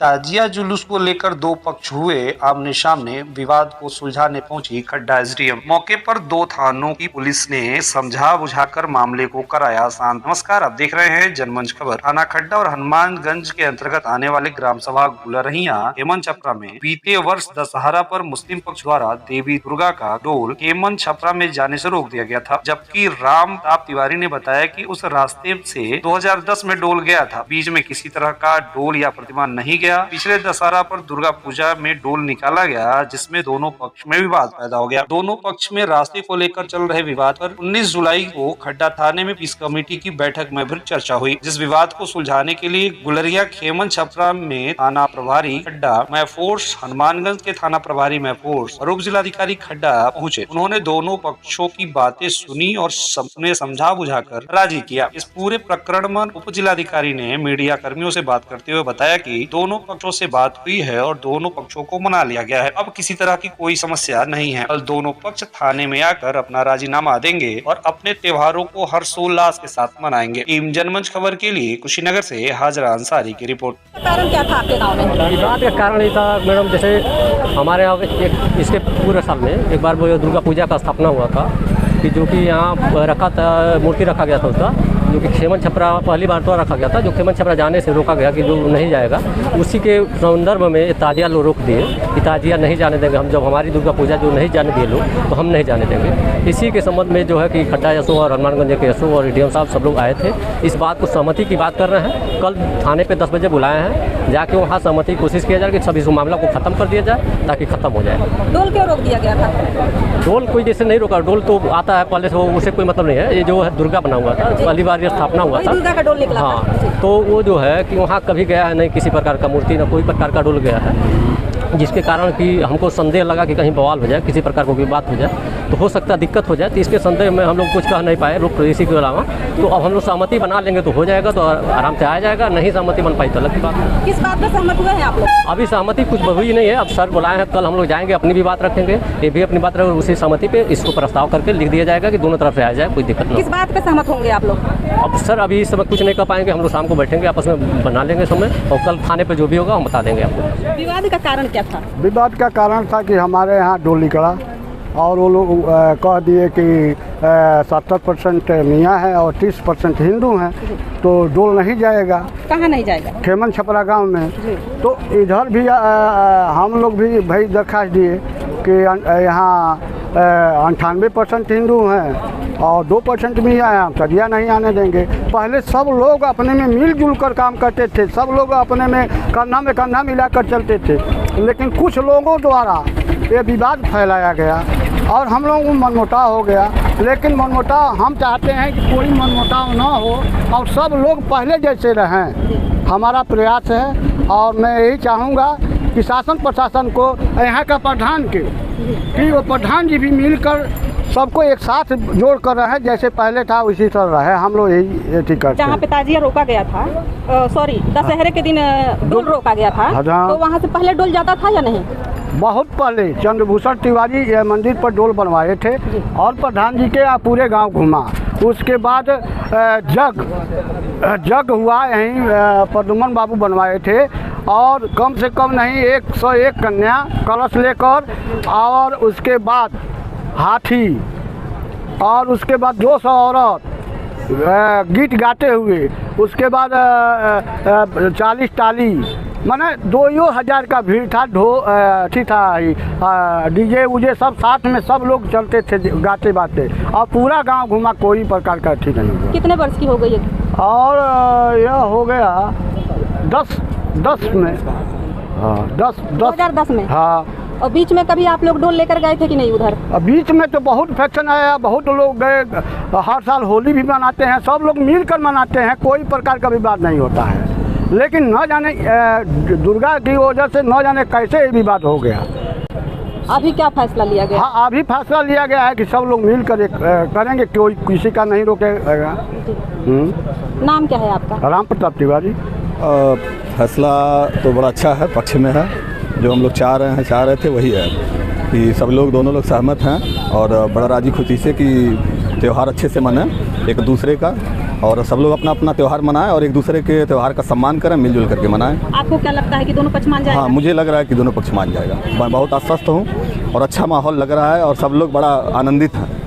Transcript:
ताजिया जुलूस को लेकर दो पक्ष हुए आमने सामने। विवाद को सुलझाने पहुंची खड्डा एसडीएम। मौके पर दो थानों की पुलिस ने समझा बुझाकर मामले को कराया शांत। नमस्कार, आप देख रहे हैं जनमंच खबर। थाना खड्डा और हनुमानगंज के अंतर्गत आने वाले ग्राम सभा गुलरहिया केमन छपरा में बीते वर्ष दशहरा पर मुस्लिम पक्ष द्वारा देवी दुर्गा का डोल केमन छपरा में जाने से रोक दिया गया था, जबकि राम ताप तिवारी ने बताया कि उस रास्ते से 2010 में डोल गया था। बीच में किसी तरह का डोल या प्रतिमा नहीं गया। पिछले दशहरा पर दुर्गा पूजा में डोल निकाला गया, जिसमें दोनों पक्ष में विवाद पैदा हो गया। दोनों पक्ष में रास्ते को लेकर चल रहे विवाद पर 19 जुलाई को खड्डा थाने में पीस कमेटी की बैठक में फिर चर्चा हुई, जिस विवाद को सुलझाने के लिए गुलरिया खेमन छपरा में थाना प्रभारी खड्डा महफोर्स, हनुमानगंज के थाना प्रभारी महफोर्स और उप जिलाधिकारी खड्डा पहुँचे। उन्होंने दोनों पक्षों की बातें सुनी और उन्हें समझा बुझाकर राजी किया। इस पूरे प्रकरण में उप जिलाधिकारी ने मीडिया कर्मियों से बात करते हुए बताया कि दोनों पक्षों से बात हुई है और दोनों पक्षों को मना लिया गया है। अब किसी तरह की कोई समस्या नहीं है। कल दोनों पक्ष थाने में आकर अपना राजीनामा देंगे और अपने त्योहारों को हर्षोल्लास के साथ मनाएंगे। टीम जनमंच खबर के लिए कुशीनगर से हाजरा अंसारी की रिपोर्ट। कारण क्या था आपके गाँव में? बात का कारण ये था मैडम, जैसे हमारे यहाँ इसके पूरे साल में एक बार वो दुर्गा पूजा का स्थापना हुआ था कि जो कि यहाँ रखा था, मूर्ति रखा गया था उसका, जो कि खेमन छपरा पहली बार तो रखा गया था, जो खेमन छपरा जाने से रोका गया कि जो नहीं जाएगा। उसी के संदर्भ में ताजिया लोग रोक दिए कि ताजिया नहीं जाने देंगे हम, जब हमारी दुर्गा पूजा जो नहीं जाने दिए लोग तो हम नहीं जाने देंगे। इसी के संबंध में जो है कि खड्डा एसओ और हनुमानगंज के एसओ और डीएम साहब सब लोग आए थे। इस बात को सहमति की बात कर रहे हैं। कल थाने पे 10 बजे बुलाए हैं, जाके वहाँ सहमति की कोशिश किया जाए कि सब इस मामला को खत्म कर दिया जाए ताकि खत्म हो जाए। डोल क्यों रोक दिया गया था? डोल कोई जैसे नहीं रोका, डोल तो आता है पहले से, उसे कोई मतलब नहीं है। ये जो है दुर्गा बना हुआ था, पहली बार ये स्थापना हुआ था, दुर्गा का डोल निकला। हाँ, तो वो जो है कि वहाँ कभी गया है नहीं किसी प्रकार का मूर्ति, ना कोई प्रकार का डोल गया है, जिसके कारण कि हमको संदेह लगा कि कहीं बवाल हो जाए, किसी प्रकार को कोई बात हो जाए तो हो सकता है दिक्कत हो जाए। तो इसके संदेह में हम लोग कुछ कह नहीं पाए रोक इसी के अलावा। तो अब हम लोग सहमति बना लेंगे तो हो जाएगा, तो आराम से आ जाएगा। नहीं सहमति बन पाई तो अलग की बात है। किस बात पर सहमत हुए हैं आप लोग? अभी सहमति कुछ हुई नहीं है। अब सर बुलाए हैं, कल हम लोग जाएंगे, अपनी भी बात रखेंगे, ये भी अपनी बात रखेंगे। उसी सहमति पे इसको प्रस्ताव करके लिख दिया जाएगा कि दोनों तरफ से आ जाए, कोई दिक्कत नहीं। किस बात पे सहमत होंगे आप लोग? अब सर अभी इस समय कुछ नहीं कर पाएंगे, हम लोग शाम को बैठेंगे, आपस में बना लेंगे समय, और कल थाने पे जो भी होगा हम बता देंगे आपको। विवाद का कारण क्या था? विवाद का कारण था कि हमारे यहाँ डोल निकला और वो लोग कह दिए कि 70% मियाँ है और 30% हिंदू हैं, तो डोल नहीं जाएगा। कहाँ नहीं जाएगा? खेमन छपरा गांव में। तो इधर भी हम लोग भी भाई दरख्वास्त दिए कि यहाँ 98% हिंदू हैं और 2% मियाँ हैं, ताजिया नहीं आने देंगे। पहले सब लोग अपने में मिलजुल कर काम करते थे, सब लोग अपने में कंधा मिलाकर चलते थे, लेकिन कुछ लोगों द्वारा ये विवाद फैलाया गया और हम लोगों को मनमुटाव हो गया। लेकिन मनमुटाव हम चाहते हैं कि कोई मनमुटाव ना हो और सब लोग पहले जैसे रहें, हमारा प्रयास है। और मैं यही चाहूँगा कि शासन प्रशासन को यहाँ का प्रधान कि वो प्रधान जी भी मिलकर सबको एक साथ जोड़ कर रहे, जैसे पहले था उसी तरह रहे। हम लोग यही ठीक करते हैं। जहाँ पे ताजिया रोका गया था, सॉरी दशहरे के दिन डोल रोका गया था, तो वहाँ से पहले डोल जाता था या नहीं? बहुत पहले चंद्रभूषण तिवारी मंदिर पर डोल बनवाए थे और प्रधान जी के पूरे गांव घुमा। उसके बाद जग हुआ, यहीं प्रदुमन बाबू बनवाए थे और कम से कम नहीं 101 कन्या कलश लेकर, और उसके बाद हाथी, और उसके बाद 200 औरत गीत गाते हुए, उसके बाद 40 टाली, माने 2000 का भीड़ था। ठीक था, डीजे उजे सब साथ में सब लोग चलते थे गाते बाते, और पूरा गांव घुमा, कोई प्रकार का ठीक नहीं हुआ। कितने वर्ष की हो गई है? और यह हो गया 10 में, हाँ 2010 में। हाँ। और बीच में कभी आप लोग डोल लेकर गए थे कि नहीं उधर? बीच में तो बहुत फैक्शन आया, बहुत लोग गए। हर साल होली भी मनाते हैं, सब लोग मिलकर मनाते हैं, कोई प्रकार का विवाद नहीं होता है। लेकिन न जाने दुर्गा की वजह से न जाने कैसे विवाद हो गया। अभी क्या फैसला लिया गया? हाँ, अभी फैसला लिया गया है कि सब लोग मिलकर करेंगे, कोई किसी का नहीं रोकेगा। नाम क्या है आपका? राम प्रताप तिवारी। फैसला तो बड़ा अच्छा है, पक्ष में है। जो हम लोग चाह रहे थे वही है कि सब लोग, दोनों लोग सहमत हैं और बड़ा राजी खुशी से कि त्यौहार अच्छे से मनाएं एक दूसरे का, और सब लोग अपना अपना त्यौहार मनाएं और एक दूसरे के त्यौहार का सम्मान करें, मिलजुल करके मनाएं। आपको क्या लगता है कि दोनों पक्ष मान जाएगा? हाँ, मुझे लग रहा है कि दोनों पक्ष मान जाएगा। मैं बहुत आश्वस्त हूँ और अच्छा माहौल लग रहा है और सब लोग बड़ा आनंदित हैं।